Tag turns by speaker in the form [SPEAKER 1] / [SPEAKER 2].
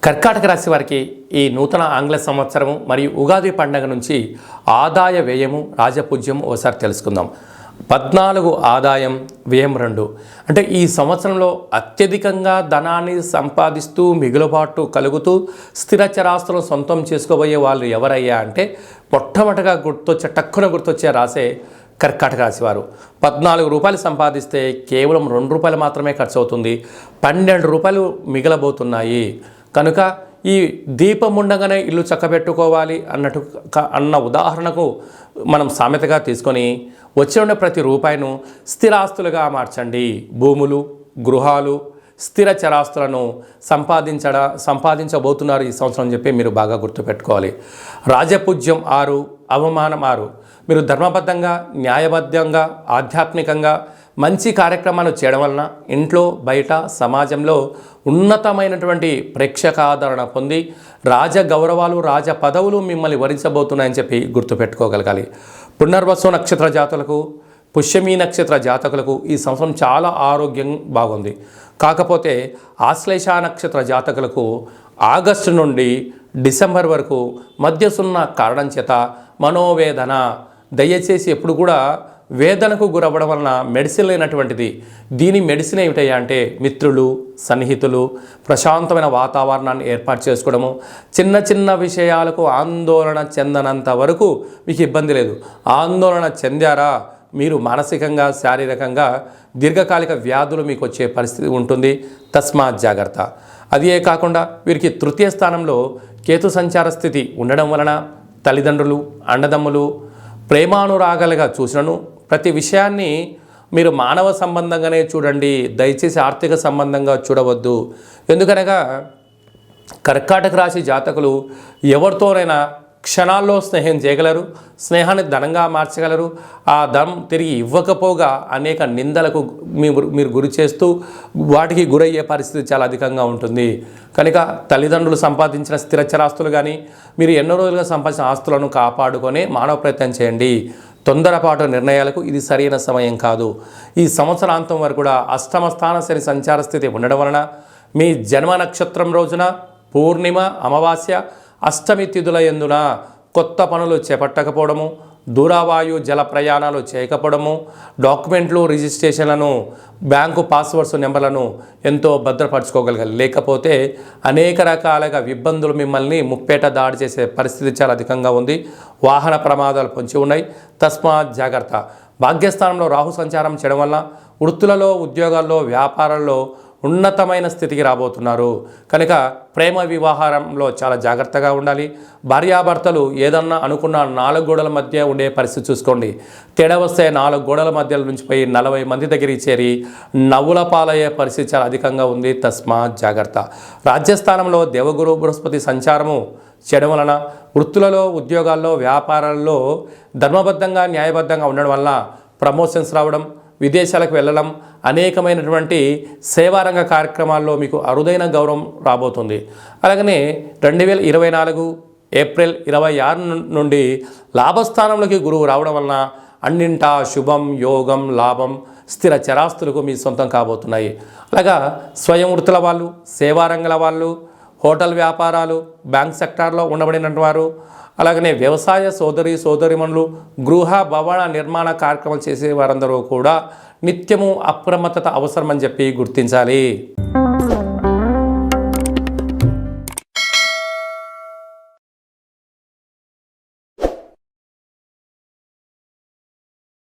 [SPEAKER 1] కర్కాటక రాశి వారికి ఈ నూతన ఆంగ్ల సంవత్సరము మరియు ఉగాది పండుగ నుంచి ఆదాయ వ్యయము రాజపూజ్యం ఓసారి తెలుసుకుందాం. 14 ఆదాయం వ్యయం 2 అంటే ఈ సంవత్సరంలో అత్యధికంగా ధనాన్ని సంపాదిస్తూ మిగులుబాటు కలుగుతూ స్థిర చరాస్తులను సొంతం చేసుకోబోయే వాళ్ళు ఎవరయ్యా అంటే మొట్టమొదటిగా టక్కున గుర్తొచ్చే రాసే కర్కాటక రాశి వారు. 14 రూపాయలు సంపాదిస్తే కేవలం 2 రూపాయలు మాత్రమే ఖర్చు అవుతుంది, 12 రూపాయలు మిగలబోతున్నాయి. కనుక ఈ దీపం ఉండగానే ఇల్లు చక్కబెట్టుకోవాలి అన్న ఉదాహరణకు మనం సామెతగా తీసుకొని వచ్చే ప్రతి రూపాయిను స్థిరాస్తులుగా మార్చండి. భూములు, గృహాలు, స్థిర చరాస్తులను సంపాదించబోతున్నారు ఈ సంవత్సరం అని చెప్పి మీరు బాగా గుర్తుపెట్టుకోవాలి. రాజపూజ్యం 6, అవమానం 6. మీరు ధర్మబద్ధంగా, న్యాయబద్ధంగా, ఆధ్యాత్మికంగా మంచి కార్యక్రమాలు చేయడం వలన ఇంట్లో, బయట, సమాజంలో ఉన్నతమైనటువంటి ప్రేక్షకాదరణ పొంది రాజగౌరవాలు, రాజ పదవులు మిమ్మల్ని వరించబోతున్నాయని చెప్పి గుర్తుపెట్టుకోగలగాలి. పునర్వసు నక్షత్ర జాతకులకు, పుష్యమీ నక్షత్ర జాతకులకు ఈ సంవత్సరం చాలా ఆరోగ్యం బాగుంది. కాకపోతే ఆశ్లేష నక్షత్ర జాతకులకు ఆగస్టు నుండి డిసెంబర్ వరకు మధ్యసున్న కారణం చేత మనోవేదన. దయచేసి ఎప్పుడు కూడా వేదనకు గురవ్వడం వలన మెడిసిన్ లేనటువంటిది. దీని మెడిసిన్ ఏమిటయ్యా అంటే మిత్రులు, సన్నిహితులు, ప్రశాంతమైన వాతావరణాన్ని ఏర్పాటు చేసుకోవడము. చిన్న చిన్న విషయాలకు ఆందోళన చెందనంత వరకు మీకు ఇబ్బంది లేదు. ఆందోళన చెందారా మీరు మానసికంగా, శారీరకంగా దీర్ఘకాలిక వ్యాధులు మీకు వచ్చే పరిస్థితి ఉంటుంది. తస్మాత్ జాగ్రత్త. అదే కాకుండా వీరికి తృతీయ స్థానంలో కేతు సంచార స్థితి ఉండడం వలన తల్లిదండ్రులు, అన్నదమ్ములు ప్రేమానురాగాలుగా చూసినను ప్రతి విషయాన్ని మీరు మానవ సంబంధంగానే చూడండి, దయచేసి ఆర్థిక సంబంధంగా చూడవద్దు. ఎందుకనగా కర్కాటక రాశి జాతకులు ఎవరితోనైనా క్షణాల్లో స్నేహం చేయగలరు, స్నేహాన్ని ధనంగా మార్చగలరు. ఆ ధనం తిరిగి ఇవ్వకపోగా అనేక నిందలకు మీరు గురి చేస్తూ వాటికి గురయ్యే పరిస్థితి చాలా అధికంగా ఉంటుంది. కనుక తల్లిదండ్రులు సంపాదించిన స్థిరచరాస్తులు కానీ మీరు ఎన్నో రోజులుగా సంపాదించిన ఆస్తులను కాపాడుకొని మానవ ప్రయత్నం చేయండి. తొందరపాటు నిర్ణయాలకు ఇది సరైన సమయం కాదు. ఈ సంవత్సరాంతం వరకు కూడా అష్టమ స్థాన శని సంచార స్థితి ఉండడం వలన మీ జన్మ నక్షత్రం రోజున పూర్ణిమ, అమావాస్య, అష్టమి తిథుల యందున కొత్త పనులు చేపట్టకపోవడము, దూరవాయు జల ప్రయాణాలు చేయకపోవడము, డాక్యుమెంట్లు, రిజిస్ట్రేషన్లను, బ్యాంకు పాస్వర్డ్స్ నెంబర్లను ఎంతో భద్రపరచుకోగలగాలి. లేకపోతే అనేక రకాలుగా ఇబ్బందులు మిమ్మల్ని ముప్పేట దాడి చేసే పరిస్థితి చాలా అధికంగా ఉంది. వాహన ప్రమాదాలు పొంచి ఉన్నాయి. తస్మాత్ జాగ్రత్త. భాగ్యస్థానంలో రాహు సంచారం చేయడం వల్ల వృత్తులలో, ఉద్యోగాల్లో, వ్యాపారాల్లో ఉన్నతమైన స్థితికి రాబోతున్నారు. కనుక ప్రేమ వివాహారంలో చాలా జాగ్రత్తగా ఉండాలి. భార్యాభర్తలు ఏదన్నా అనుకున్న 4 గోడల మధ్య ఉండే పరిస్థితి చూసుకోండి. తేడా వస్తే 4 గోడల మధ్య నుంచి పోయి 40 మంది దగ్గరికి చేరి నవ్వుల పాలయ్యే పరిస్థితి చాలా అధికంగా ఉంది. తస్మాత్ జాగ్రత్త. రాజ్యస్థానంలో దేవగురు బృహస్పతి సంచారము చేయడం వలన వృత్తులలో, ఉద్యోగాల్లో, వ్యాపారాల్లో ధర్మబద్ధంగా, న్యాయబద్ధంగా ఉండడం వల్ల ప్రమోషన్స్ రావడం, విదేశాలకు వెళ్ళడం, అనేకమైనటువంటి సేవారంగ కార్యక్రమాల్లో మీకు అరుదైన గౌరవం రాబోతుంది. అలాగనే 2024 ఏప్రిల్ 26 నుండి లాభస్థానంలోకి గురువు రావడం వలన అన్నింటా శుభం, యోగం, లాభం, స్థిర చరాస్తులకు మీ సొంతం కాబోతున్నాయి. అలాగా స్వయం వృత్తుల వాళ్ళు, సేవారంగాల వాళ్ళు, హోటల్ వ్యాపారాలు, బ్యాంక్ సెక్టార్లో ఉండబడినటువంటి వారు, అలాగనే వ్యవసాయ సోదరిమణులు, గృహ భవన నిర్మాణ కార్యక్రమాలు చేసే వారందరూ కూడా నిత్యము అప్రమత్తత అవసరమని చెప్పి గుర్తించాలి.